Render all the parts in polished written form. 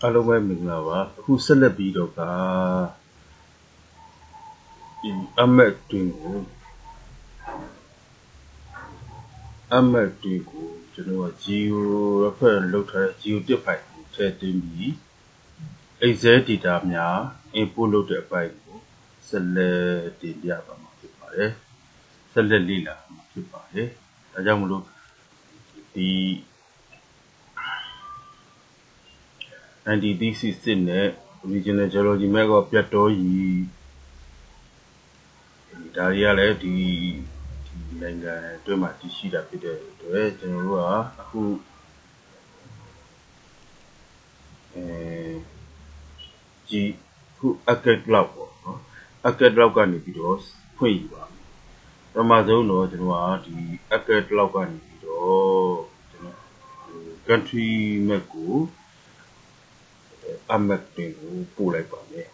Alaway Minglawa, who celebrated a Ahmed Twingo, Ahmed Twingo, Geo looked at Geotiff, Chetty, a zeddy damia, a polo de Bible, Sele de Diabama, Sele Lila, a young look the 90 DC in regional geology mega piato yi Daria diနိုင်ငံအတွင်းမှာတည်ရှိတာဖြစ်တဲ့အတွက်ကျွန်တော်တို့ကအခုဒီခုအကက်လောက်ပေါ့နော်အကက်လောက်ကနေပြီးတော့ဖွင့်ယူပါမယ်ပထမဆုံးတော့ကျွန်တော်ကဒီအကက်လောက်ကနေပြီးတော့ကျွန်တော် country map ကိုအမတ်တွေကိုပို့လိုက်ပါမယ်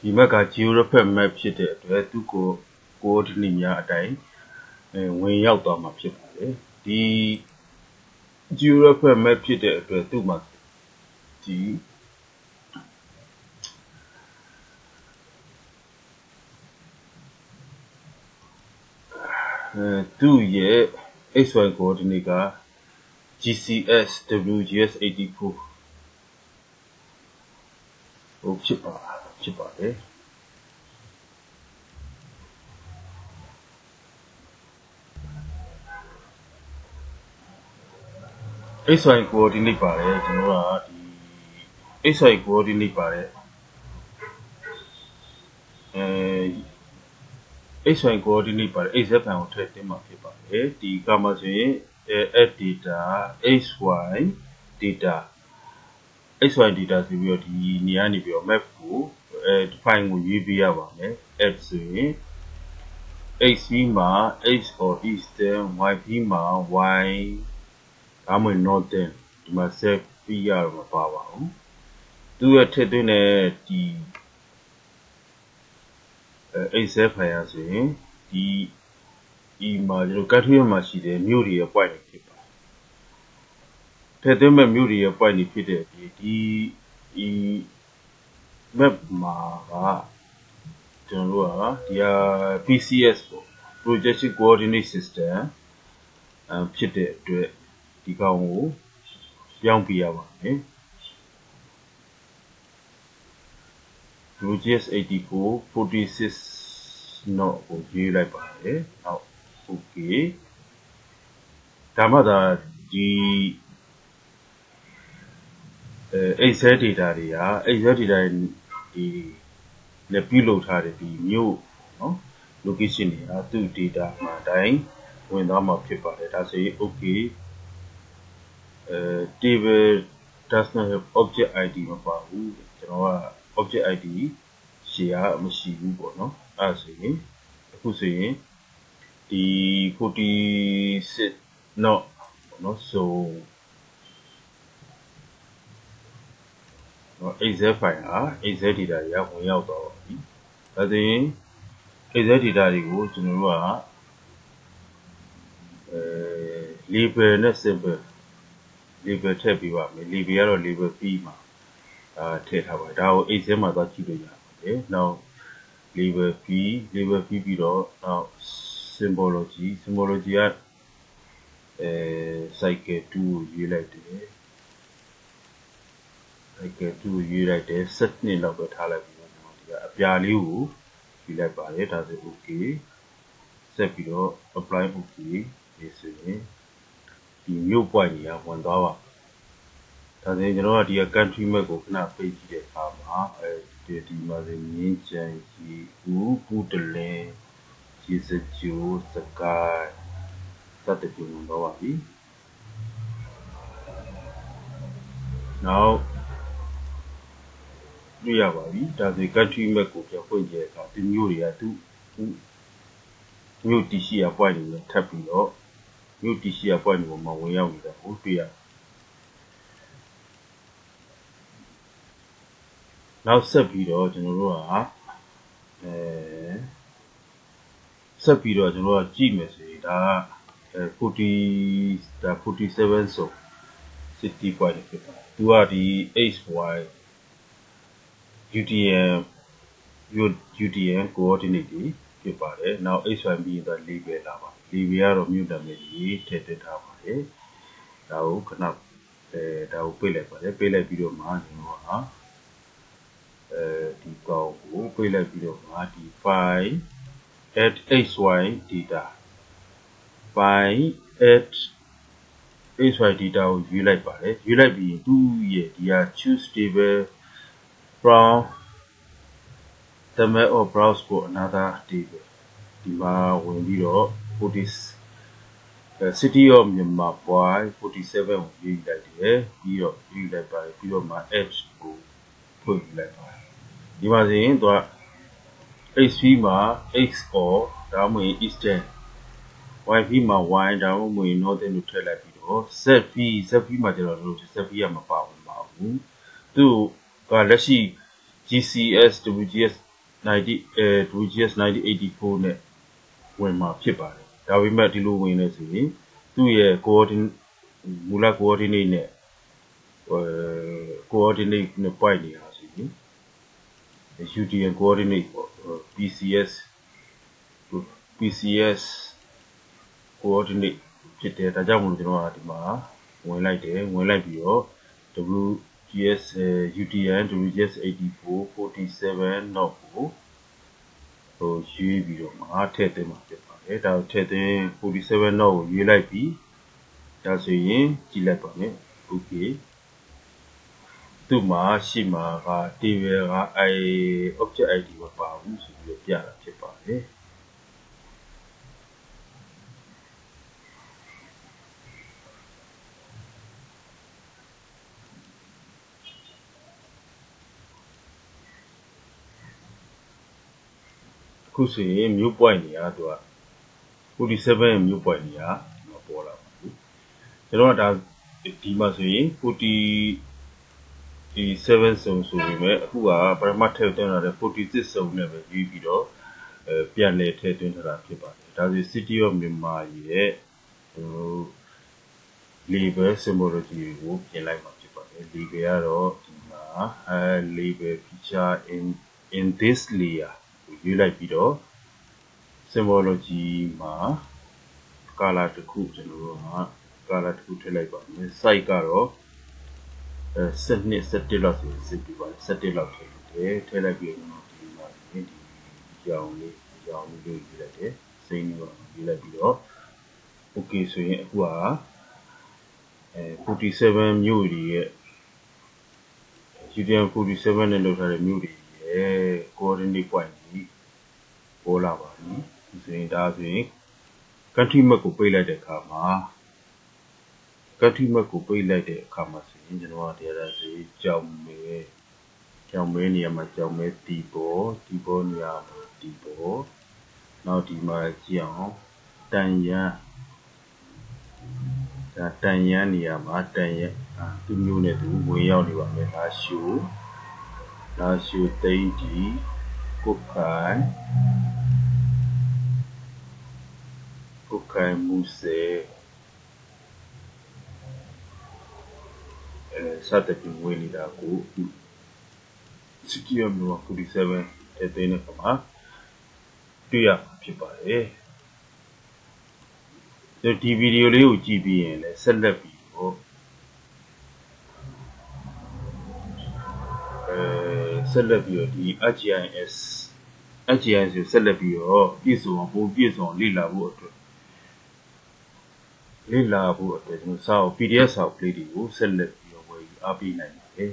ဒီမက်က Geotiff map ဖြစ်တဲ့အတွက်သူ့ကို coordinate များအတိုင်းဝင်ရောက်သွားမှာဖြစ်ပါတယ်ဒီ Geotiff map ဖြစ်တဲ့အတွက်သူ့မှာဒီသူ့ရဲ့ xy coordinate က GCS WGS 84ဟိုဖြစ်ပါတယ်xy coordinate ပါတယ်ကျွန်တော်ကဒီ xy coordinate ပါတယ်xy coordinate ပါတယ် xz ဖန်ကိုထည့်တင်မှာဖြစ်ပါတယ်ဒီကမှာဆိုရင်add data xy data xy data ဆိုပြီးတော့ဒီနေရာနေပြီးတော့ map ကိုfile ကိုရေးပေးရပါမယ် add ဆိုရင် x မှာ x or eastern y မှာ y ဒါမှမဟုတ် northern ဒီမှာ set ပြီးရတော့မပါပါဘူးသူရထည့်သွင်းတဲ့ဒီ xz file ဆိုရင်ဒီမှာကျွန်တော် country မှာရှိတဲ့မြို့တွေရဲ့ point ဖြစ်ပါတယ်ထည့်သွင်းမဲ့မြို့တွေရဲ့ point ဖြစ်တဲ့ဒီ map မှာကကျွန်တော်တို့ကဒီဟာ PCS ပေါ့ projection coordinate system ဖြစ်တဲ့အတွက်ဒီကောင်ကိုပြောင်းပြရပါမယ် WGS 84 46 not ကိုရေးလိုက်ပါတယ်နောက် okay ဒါမှသာဒီ xz data တွေက xz data ဒီနဲ့ပြုလုပ်ထားတဲ့ဒီမြို့နော် location တွေကသူ့ data မှာအတိုင်းဝင်သွားမှာဖြစ်ပါတယ်ဒါဆိုရင် okay table does not have object id မပါဘူးကျွန်တော်က object id ရှေ့ကမရှိဘူးပေါ့နော်အဲ့ဆိုရင်အခုဆိုရင်ဒီ 46 not ပေါ့နော်ဆိုxz file ဟာ xz data တွေကဝင်ရောက်သွားပါပြီဒါဆိုရင် xz data တွေကိုကျွန်တော်တို့ကlabel နဲ့ symbol label ထည့်ပေးပါမယ် label ကတော့ label B မှာထည့်ထားပါတယ်ဒါကို xz မှာသွားကြည့်လို့ရပါတယ်နောက် label B ပြီးတော့နောက် symbology ကcycle 2ကိုရွေးလိုက်တယ်cycle 2ကိုရွေးလိုက်တယ်12လောက်ပဲထားလိုက်ပြီးတော့ကျွန်တော်ဒီကအပြာလေးကိုရွေးလိုက်ပါတယ်ဒါဆို okay ဆက်ပြီးတော့ apply okay ဒီဆိုရင်ဒီမြို့ point ကြီးကဝင်သွားပါဒါဆိုရင်ကျွန်တော်ကဒီက country map ကိုခဏပေးကြည့်တဲ့အခါမှာဒီမှာဆိုမြင်းကြံကြီးဦးတလင်းရေစကြိုစကိုင်းစသဖြင့်ဝင်သွားပါပြီနောက်တွေ့ရပါပြီဒါဆို country map ကိုပြန်ဖွင့်ကြည့်တဲ့အခါဒီမြို့တွေကသူ့မြို့တရှိရာ point တွေနဲ့ထပ်ပြီးတော့မြို့တရှိရာ point တွေပေါ်မှာဝင်ရောက်နေတာကိုတွေ့ရ နောက်ဆက်ပြီးတော့ကျွန်တော်တို့ကဆက်ပြီးတော့ကျွန်တော်တို့ကကြည့်မယ်ဆိုရင်ဒါ47 ဆို60 point ဖြစ်ပါတယ်သူကဒီ HY UTM coordinate တွေဖြစ်ပါတယ်နောက် HY ပြီးတော့ label လာပါlabel ကတော့မြို့နာမည်ကြီးထည့်သွင်းထားပါတယ်ဒါကိုခဏဒါကိုပိတ်လိုက်ပါတယ်ပိတ်လိုက်ပြီးတော့မှကျွန်တော်ကဒီကောင်ကိုပိတ်လိုက်ပြီးတော့မှဒီ file at xy data file at xy data ကိုယူလိုက်ပါတယ်ယူလိုက်ပြီးသူ့ရဲ့ဒီဟာ choose table from the map or browse for another table ဒီမှာဝင်ပြီးတော့ city of Myanmar 47ကိုယူလိုက်တယ်ပြီးတော့ယူလိုက်ပါတယ်ပြီးတော့မှ edge ကိုဖွင့်လိုက်ပါတယ်ဒီမှာဆိုရင်သူက xv မှာ x or ဒါမှမဟုတ် eastern yv မှာ y ဒါမှမဟုတ် northern ကိုထည့်လိုက်ပြီးတော့ zv မှာကျတော့zv ကမပါဘူးသူကလက်ရှိ GCS WGS 9084နဲ့ဝင်မှာဖြစ်ပါတယ်ဒါပေမဲ့ဒီလိုဝင်နေဆိုရင်သူ့ရဲ့ coordinate မူလ coordinate နဲ့coordinate နဲ့ point နေတာဆိုရင် UTM coordinate ပေါ့ PCS coordinate ဖြစ်တယ်ဒါကြောင့်မို့လို့ကျွန်တော်ကဒီမှာဝင်လိုက်တယ်ဝင်လိုက်ပြီးတော့ WGS UTM WGS 8447 တော့ကိုရွေးပြီးတော့မှာထည့်သွင်းမှာဖြစ်ပါတယ်ဒါကိုထည့်သွင်း47တော့ကိုရွေးလိုက်ပြီးဒါဆိုရင်ကြည့်လိုက်ပါမယ် okay သူ့မှာရှိမှာက table ကobject ID မပါဘူးဆိုပြီးပြတာဖြစ်ပါတယ်ခုဆိုရင်မြို့ point တွေကသူက47မြို့ point တွေကမပေါ်လာဘူးကျွန်တော်ကဒါဒီမှာဆိုရင်47စုံဆိုပေမဲ့အခုကပထမထည့်သွင်းလာတဲ့46စုံနဲ့ပဲယူပြီးတော့ပြန်လည်ထည့်သွင်းထားတာဖြစ်ပါတယ်ဒါဆို City of Myanmar ရဲ့label symbology ကိုပြင်လိုက်မှာဖြစ်ပါတယ် label ကတော့ဒီမှာlabel feature in this layer ကိုယူလိုက်ပြီးတော့ symbology မှာ color တစ်ခုကျွန်တော်တို့က color တစ်ခုထည့်လိုက်ပါမယ် size ကတော့17လောက်ဆိုစစ်ပြီးပါတယ်17လောက်ထည့်လိုက်ပြီးတော့ဒီမှာဒီရောင်လေးယူလိုက်တယ်စိမ်းလေးယူလိုက်ပြီးတော့ okay ဆိုရင်အခုက47မြို့တွေရဲ့ UTM 47နဲ့လောက်ထားတဲ့မြို့တွေရဲ့ coordinate point ကြီးပေါ်လာပါပြီဆိုရင်ဒါဆိုရင် country map ကိုပိတ်လိုက်တဲ့အခါမှာ country map ကိုပိတ်လိုက်တဲ့အခါမှာဆိုရင်ကျွန်တော်ကတရားစီကြောင်မဲနေရာမှာကြောင်မဲတီပေါ်နေရာမှာတီပေါ်နောက်ဒီမှာကြည့်အောင်တန်ရန်နေရာမှာတန်ရန်သူမျိုးနဲ့သူဝင်ရောက်နေပါမယ်လာရှူသိန်းကြီးကုတ်ခိုင်မူစေစတဲ့ပြဝင်နေတာကိုCity of Myanmar 47တဲ့တဲ့နဲ့မှာတွေ့ရမှာဖြစ်ပါတယ်ဒီဗီဒီယိုလေးကိုကြည့်ပြီးရင်လည်းဆက်လက်ပြီးတော့ဒီ ArcGIS ကိုဆက်လက်ပြီးတော့ပြည့်စုံလေ့လာဖို့အတွက်ကျွန်တော်စာအုပ် PDF စာအုပ်လေးတွေကိုဆက်လက်ပြီးတော့ဝယ်ယူအားပေးနိုင်ပါတယ်